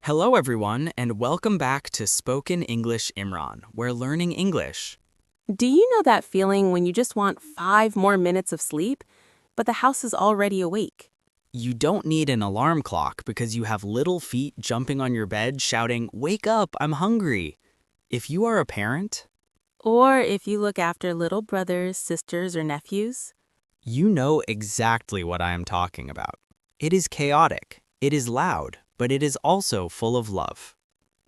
Hello, everyone, and welcome back to Spoken English Imran, where learning English. Do you know that feeling when you just want 5 more minutes of sleep, but the house is already awake? You don't need an alarm clock because you have little feet jumping on your bed shouting, "Wake up, I'm hungry." If you are a parent, Or if you look after little brothers, sisters, or nephews? you know exactly what I am talking about. It is chaotic, it is loud, but it is also full of love.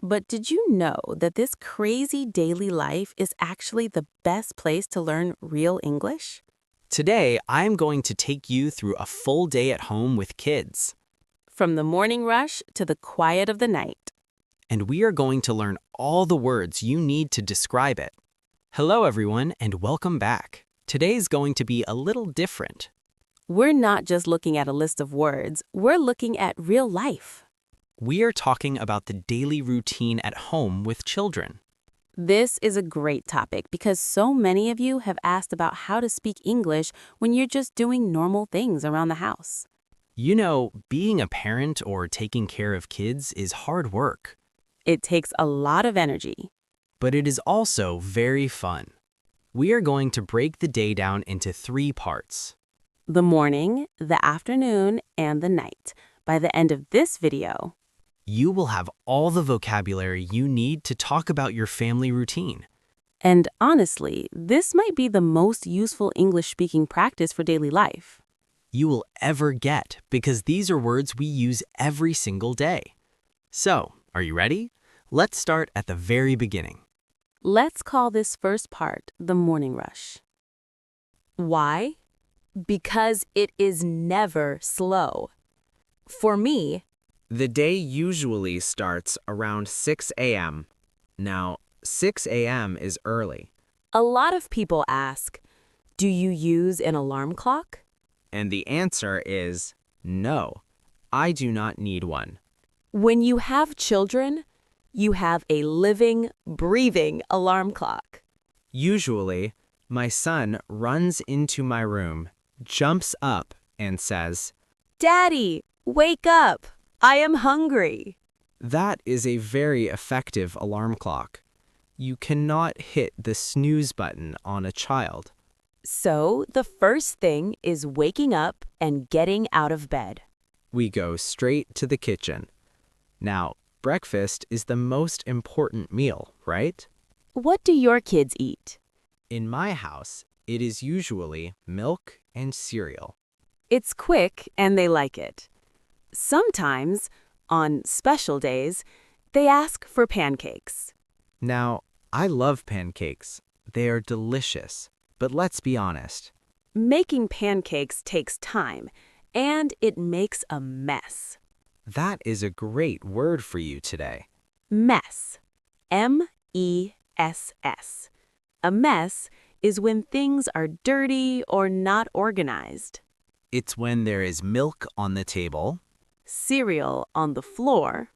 But did you know that this crazy daily life is actually the best place to learn real English? Today, I am going to take you through a full day at home with kids. From the morning rush to the quiet of the night. And we are going to learn all the words you need to describe it. Hello, everyone, and welcome back. Today is going to be a little different. We're not just looking at a list of words, we're looking at real life. We are talking about the daily routine at home with children. This is a great topic because so many of you have asked about how to speak English when you're just doing normal things around the house. You know, being a parent or taking care of kids is hard work, It takes a lot of energy. but it is also very fun. We are going to break the day down into 3 parts. The morning, the afternoon, and the night. By the end of this video, You will have all the vocabulary you need to talk about your family routine. and honestly, this might be the most useful English speaking practice for daily life. You will ever get because these are words we use every single day. So, are you ready? Let's start at the very beginning. Let's call this first part the morning rush. Why? Because it is never slow. For me, The day usually starts around 6 a.m. Now, 6 a.m. is early, a lot of people ask, do you use an alarm clock? and the answer is no, I do not need one. When you have children, you have a living, breathing alarm clock. Usually, my son runs into my room, jumps up, and says, Daddy, wake up! I am hungry. "That is a very effective alarm clock. You cannot hit the snooze button on a child." So, the first thing is waking up and getting out of bed. We go straight to the kitchen. Now, breakfast is the most important meal, right? What do your kids eat? In my house, it is usually milk and cereal. It's quick and they like it. Sometimes, on special days, they ask for pancakes. Now, I love pancakes. They are delicious. But let's be honest. Making pancakes takes time, and it makes a mess. That is a great word for you today. Mess. M-E-S-S. A mess is when things are dirty or not organized. It's when there is milk on the table, Cereal on the floor,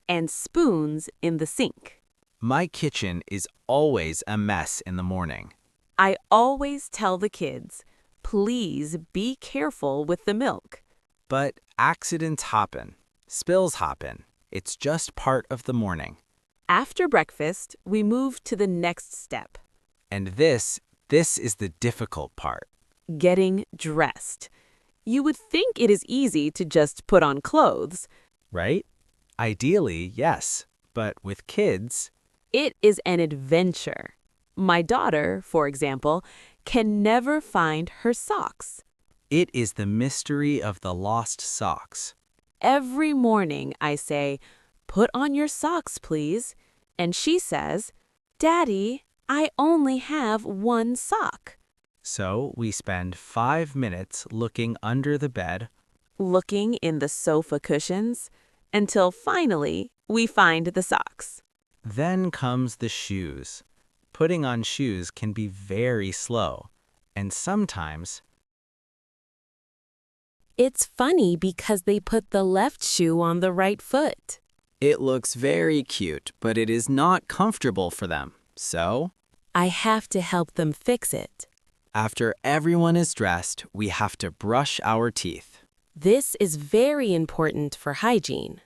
and spoons in the sink. my kitchen is always a mess in the morning. I always tell the kids, please be careful with the milk. But accidents happen, spills happen. It's just part of the morning. After breakfast, we move to the next step, And this is the difficult part. getting dressed. You would think it is easy to just put on clothes. Right? Ideally, yes. But with kids, It is an adventure. My daughter, for example, can never find her socks. it is the mystery of the lost socks. Every morning I say, put on your socks, please. And she says, Daddy, I only have one sock. So we spend 5 minutes looking under the bed, Looking in the sofa cushions, until finally we find the socks. then comes the shoes. Putting on shoes can be very slow, and sometimes It's funny because they put the left shoe on the right foot. it looks very cute, but it is not comfortable for them. So, I have to help them fix it. after everyone is dressed, we have to brush our teeth. This is very important for hygiene.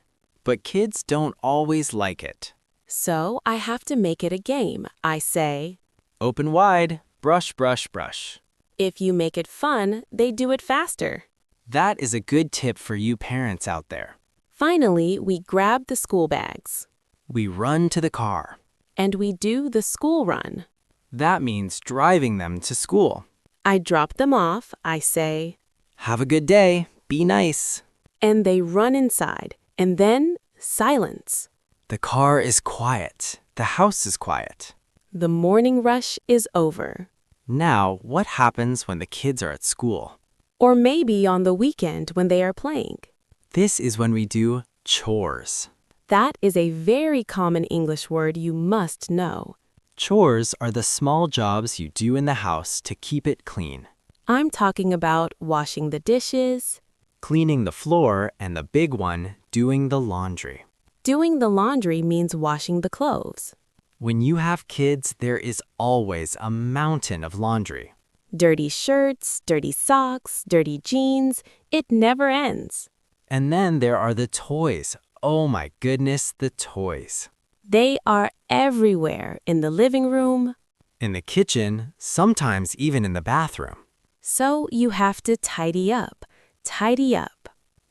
But kids don't always like it. So I have to make it a game. I say, Open wide, brush, brush, brush. if you make it fun, they do it faster. That is a good tip for you parents out there. Finally, we grab the school bags. We run to the car. And we do the school run. That means driving them to school. I drop them off. I say, Have a good day. Be nice. and they run inside. And then silence. The car is quiet. The house is quiet. The morning rush is over. Now, what happens when the kids are at school? Or maybe on the weekend when they are playing. This is when we do chores. That is a very common English word you must know. Chores are the small jobs you do in the house to keep it clean. I'm talking about washing the dishes, Cleaning the floor, and the big one, doing the laundry. doing the laundry means washing the clothes. When you have kids, there is always a mountain of laundry. Dirty shirts, dirty socks, dirty jeans, it never ends. And then there are the toys. Oh my goodness, the toys. They are everywhere in the living room, In the kitchen, sometimes even in the bathroom. so you have to tidy up. Tidy up.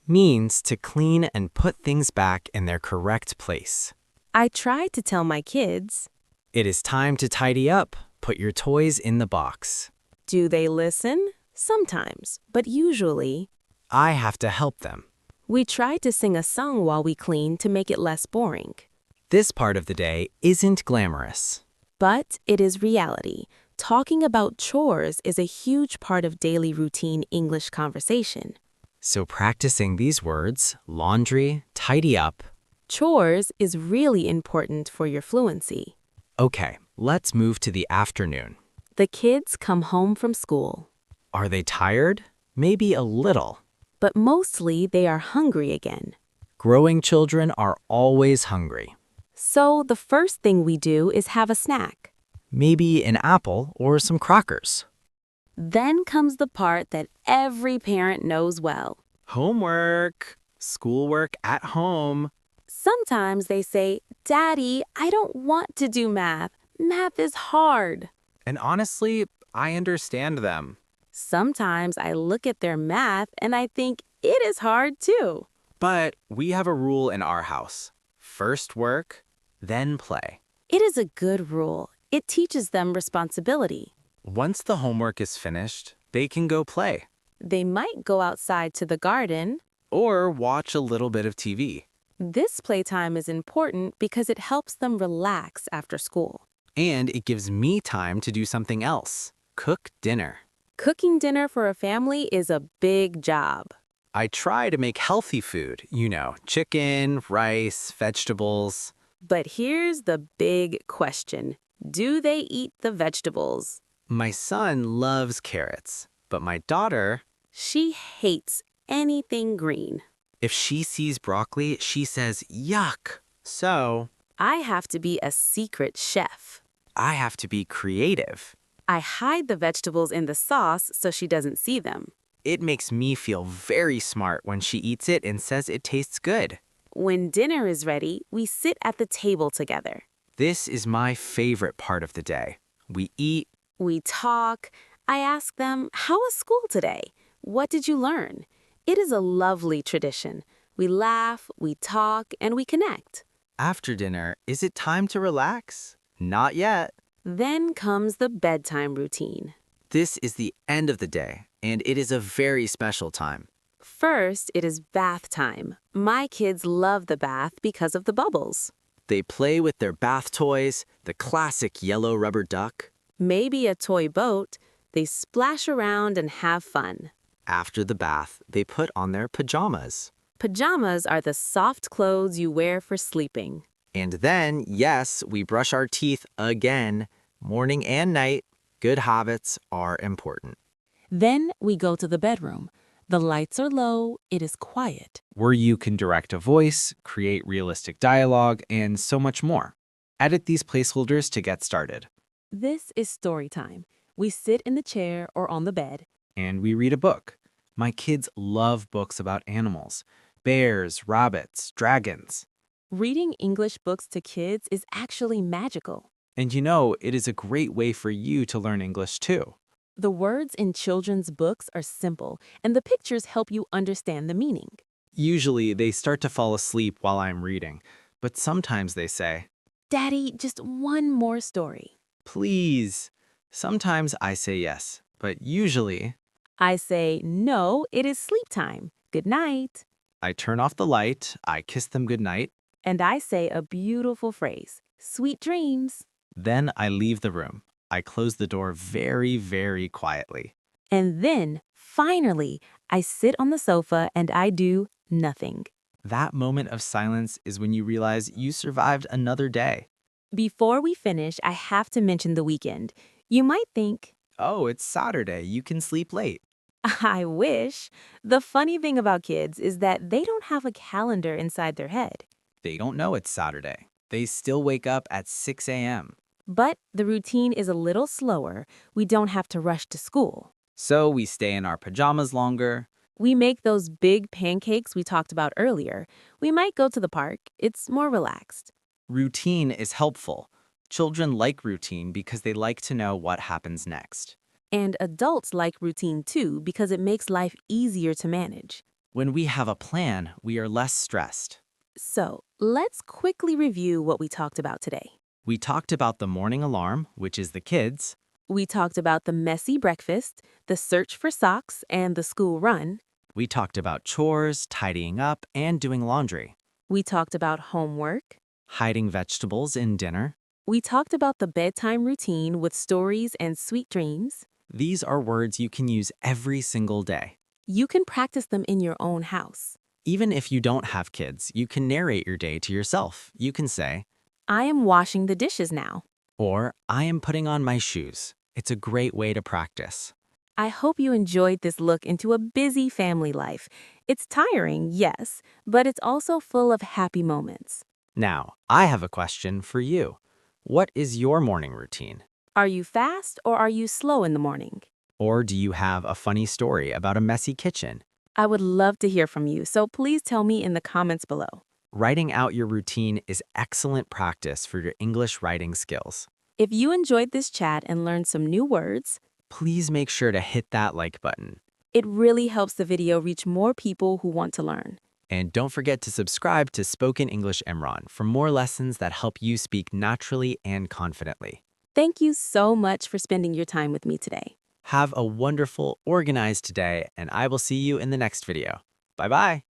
Means to clean and put things back in their correct place. I try to tell my kids. It is time to tidy up. Put your toys in the box. Do they listen? Sometimes, but usually, I have to help them. we try to sing a song while we clean to make it less boring. This part of the day isn't glamorous. But it is reality. Talking about chores is a huge part of daily routine English conversation. So practicing these words, laundry, tidy up. Chores is really important for your fluency. Okay, let's move to the afternoon. The kids come home from school, Are they tired? Maybe a little. but mostly they are hungry again. Growing children are always hungry. So the first thing we do is have a snack. Maybe an apple or some crackers. Then comes the part that every parent knows well. Homework. Schoolwork at home. Sometimes they say, "Daddy, I don't want to do math. Math is hard." And honestly, I understand them. Sometimes I look at their math and I think it is hard too. But we have a rule in our house. First work, then play. It is a good rule. It teaches them responsibility. Once the homework is finished, they can go play. They might go outside to the garden. Or watch a little bit of TV. This playtime is important because it helps them relax after school. And it gives me time to do something else. Cook dinner. Cooking dinner for a family is a big job. I try to make healthy food, chicken, rice, vegetables. But here's the big question. Do they eat the vegetables? My son loves carrots, but my daughter, She hates anything green. if she sees broccoli, she says, yuck. So I have to be a secret chef. I have to be creative. I hide the vegetables in the sauce so she doesn't see them. It makes me feel very smart when she eats it and says it tastes good. When dinner is ready, we sit at the table together. This is my favorite part of the day. We eat. We talk. I ask them, "How was school today? What did you learn?" It is a lovely tradition. We laugh, we talk, and we connect. After dinner, is it time to relax? Not yet. Then comes the bedtime routine. This is the end of the day, and it is a very special time. First, it is bath time. My kids love the bath because of the bubbles. They play with their bath toys, the classic yellow rubber duck. Maybe a toy boat. They splash around and have fun. After the bath, they put on their pajamas. Pajamas are the soft clothes you wear for sleeping. And then, yes, we brush our teeth again, morning and night. Good habits are important. Then we go to the bedroom. The lights are low, it is quiet. Where you can direct a voice, create realistic dialogue, and so much more. Edit these placeholders to get started. This is story time. We sit in the chair or on the bed. And we read a book. My kids love books about animals. bears, rabbits, dragons. Reading English books to kids is actually magical. And you know, it is a great way for you to learn English too. The words in children's books are simple, and the pictures help you understand the meaning. Usually, they start to fall asleep while I'm reading, but sometimes they say, Daddy, just one more story. please. Sometimes I say yes, but usually I say, no, it is sleep time. Good night. I turn off the light, I kiss them goodnight, And I say a beautiful phrase, sweet dreams. then I leave the room. I close the door very, very quietly. And then, finally, I sit on the sofa and I do nothing. That moment of silence is when you realize you survived another day. Before we finish, I have to mention the weekend. You might think, Oh, it's Saturday, you can sleep late. I wish. The funny thing about kids is that they don't have a calendar inside their head. They don't know it's Saturday. They still wake up at 6 a.m. But the routine is a little slower. We don't have to rush to school. So we stay in our pajamas longer. We make those big pancakes we talked about earlier. We might go to the park. It's more relaxed. Routine is helpful. Children like routine because they like to know what happens next. And adults like routine too because it makes life easier to manage. When we have a plan, we are less stressed. So, let's quickly review what we talked about today. We talked about the morning alarm, which is the kids. We talked about the messy breakfast, the search for socks, and the school run. We talked about chores, tidying up, and doing laundry. We talked about homework. Hiding vegetables in dinner. We talked about the bedtime routine with stories and sweet dreams. These are words you can use every single day. You can practice them in your own house. Even if you don't have kids, you can narrate your day to yourself. You can say, I am washing the dishes now. or I am putting on my shoes. It's a great way to practice. I hope you enjoyed this look into a busy family life. It's tiring, yes, but it's also full of happy moments. Now, I have a question for you. What is your morning routine? Are you fast or are you slow in the morning? Or do you have a funny story about a messy kitchen? I would love to hear from you, so please tell me in the comments below. Writing out your routine is excellent practice for your English writing skills. If you enjoyed this chat and learned some new words, Please make sure to hit that like button. it really helps the video reach more people who want to learn. And don't forget to subscribe to Spoken English Imran for more lessons that help you speak naturally and confidently. Thank you so much for spending your time with me today. Have a wonderful, organized day, and I will see you in the next video. Bye-bye.